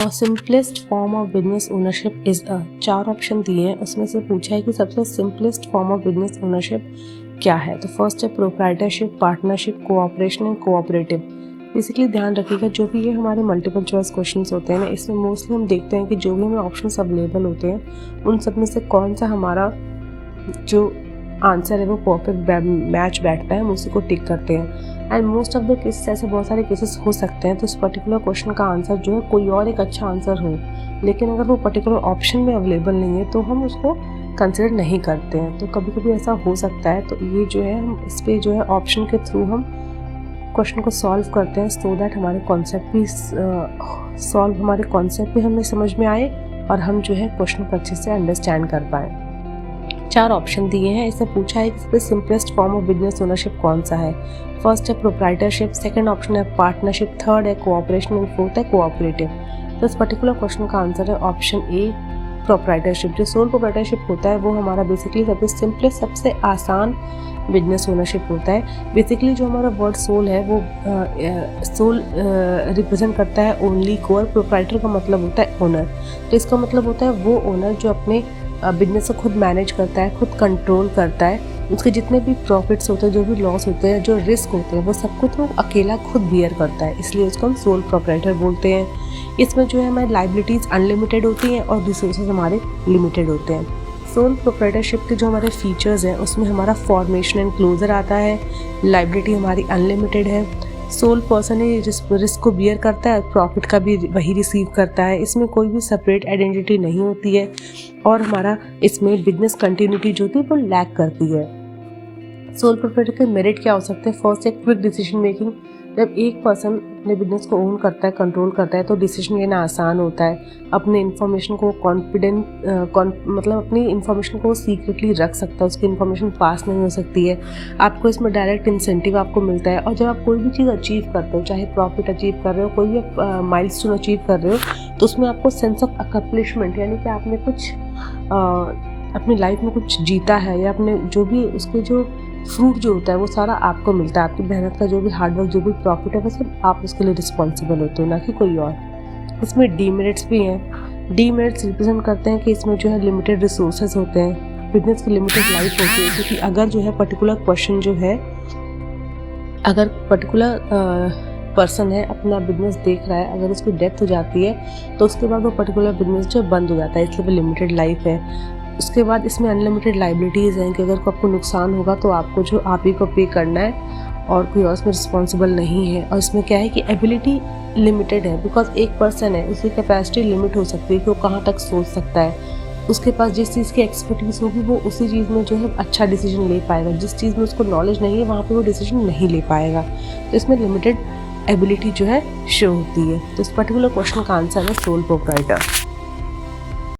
Simplest form of business ownership is a, 4 option दिए हैं, उसमें से पूछा है कि सबसे simplest form of business ownership क्या है। तो फर्स्ट है proprietorship, partnership, cooperation and cooperative. Basically ध्यान रखिएगा जो भी ये हमारे मल्टीपल चॉइस क्वेश्चंस होते हैं ना, इसमें मोस्टली हम देखते हैं कि जो भी हमें ऑप्शंस अवेलेबल होते हैं उन सब में से कौन सा हमारा जो आंसर है वो परफेक्ट मैच बैठता है, हम उसी को टिक करते हैं। And most of the cases, ऐसे बहुत सारे केसेस हो सकते हैं तो इस पर्टिकुलर क्वेश्चन का आंसर जो है कोई और एक अच्छा आंसर हो, लेकिन अगर वो पर्टिकुलर ऑप्शन में अवेलेबल नहीं है तो हम उसको कंसिडर नहीं करते हैं। तो कभी कभी ऐसा हो सकता है, तो ये जो है हम इस पर जो है ऑप्शन के थ्रू हम क्वेश्चन को सॉल्व करते हैं सो दैट हमारे कॉन्सेप्ट भी हमें समझ में आए और हम जो है क्वेश्चन को अच्छे से अंडरस्टैंड कर पाएँ। 4 ऑप्शन दिए हैं, इससे पूछा है कि simplest form of business ownership कौन सा है। फर्स्ट है प्रोप्राइटरशिप, सेकंड ऑप्शन है पार्टनरशिप, थर्ड है कोऑपरेशन एंड फोर्थ है कोऑपरेटिव। तो इस पर्टिकुलर क्वेश्चन का आंसर है ऑप्शन ए प्रोप्राइटरशिप। जो सोल प्रोप्राइटरशिप होता है वो हमारा बेसिकली सबसे सिंपलेस्ट, सबसे आसान बिजनेस ओनरशिप होता है। बेसिकली जो हमारा वर्ड सोल है वो सोल रिप्रेजेंट करता है ओनली को, और प्रोप्राइटर का मतलब होता है ओनर। तो इसका मतलब होता है वो ओनर जो अपने बिजनेस को खुद मैनेज करता है, खुद कंट्रोल करता है, उसके जितने भी प्रॉफिट्स होते हैं, जो भी लॉस होते हैं, जो रिस्क होते हैं, वो सब कुछ वो अकेला खुद बियर करता है, इसलिए उसको हम सोल प्रोप्राइटर बोलते हैं। इसमें जो है हमारी लाइबिलिटीज़ अनलिमिटेड होती हैं और रिसोर्सेज हमारे लिमिटेड होते हैं। सोल प्रोप्राइटरशिप के जो हमारे फीचर्स हैं उसमें हमारा फॉर्मेशन एंड क्लोजर आता है, लाइबिलिटी हमारी अनलिमिटेड है, सोल पर्सन ही जिस रिस्क को बियर करता है, प्रॉफिट का भी वही रिसीव करता है, इसमें कोई भी सेपरेट आइडेंटिटी नहीं होती है, और हमारा इसमें बिजनेस कंटिन्यूटी जो थी वो लैक करती है। सोल प्रोप्राइटर के मेरिट क्या हो सकते हैं। फर्स्ट है क्विक डिसीजन मेकिंग। जब एक पर्सन अपने बिजनेस को ओन करता है, कंट्रोल करता है, तो डिसीजन लेना आसान होता है। अपने इन्फॉर्मेशन को मतलब अपनी इन्फॉर्मेशन को सीक्रेटली रख सकता है, उसकी इन्फॉर्मेशन पास नहीं हो सकती है। आपको इसमें डायरेक्ट इंसेंटिव आपको मिलता है, और जब आप कोई भी चीज़ अचीव करते हो, चाहे प्रॉफिट अचीव कर रहे हो, कोई भी माइलस्टोन अचीव कर रहे हो, तो उसमें आपको सेंस ऑफ अकम्प्लिशमेंट, यानी कि आपने कुछ अपनी लाइफ में कुछ जीता है, या अपने जो भी उसके जो फ्रूट जो होता है वो सारा आपको मिलता है। आपकी मेहनत का जो भी हार्डवर्क, जो भी प्रॉफिट है, वो सब आप उसके लिए रिस्पॉन्सिबल होते हो, ना कि कोई और। इसमें डीमेरिट्स भी हैं। डीमेरिट्स रिप्रेजेंट करते हैं कि इसमें जो है लिमिटेड रिसोर्सेज होते हैं, बिजनेस की लिमिटेड लाइफ होती है, क्योंकि अगर जो है पर्टिकुलर क्वेश्चन जो है, अगर पर्टिकुलर पर्सन है अपना बिजनेस देख रहा है, अगर उसकी डेथ हो जाती है तो उसके बाद वो पर्टिकुलर बिजनेस जो बंद हो जाता है, इसलिए वो लिमिटेड लाइफ है। उसके बाद इसमें अनलिमिटेड लाइबिलिटीज़ हैं कि अगर आपको नुकसान होगा तो आपको जो आप ही को पे करना है और कोई और इसमें रिस्पॉन्सिबल नहीं है। और इसमें क्या है कि एबिलिटी लिमिटेड है, बिकॉज एक पर्सन है, उसकी कैपेसिटी लिमिट हो सकती है कि वो कहाँ तक सोच सकता है। उसके पास जिस चीज़ की एक्सपर्टीज़ होगी वो उसी चीज़ में जो है अच्छा डिसीजन ले पाएगा, जिस चीज़ में उसको नॉलेज नहीं है वहाँ पे वो डिसीजन नहीं ले पाएगा। तो इसमें लिमिटेड एबिलिटी जो है शो होती है। तो इस पर्टिकुलर क्वेश्चन का आंसर है सोल प्रोप्राइटर।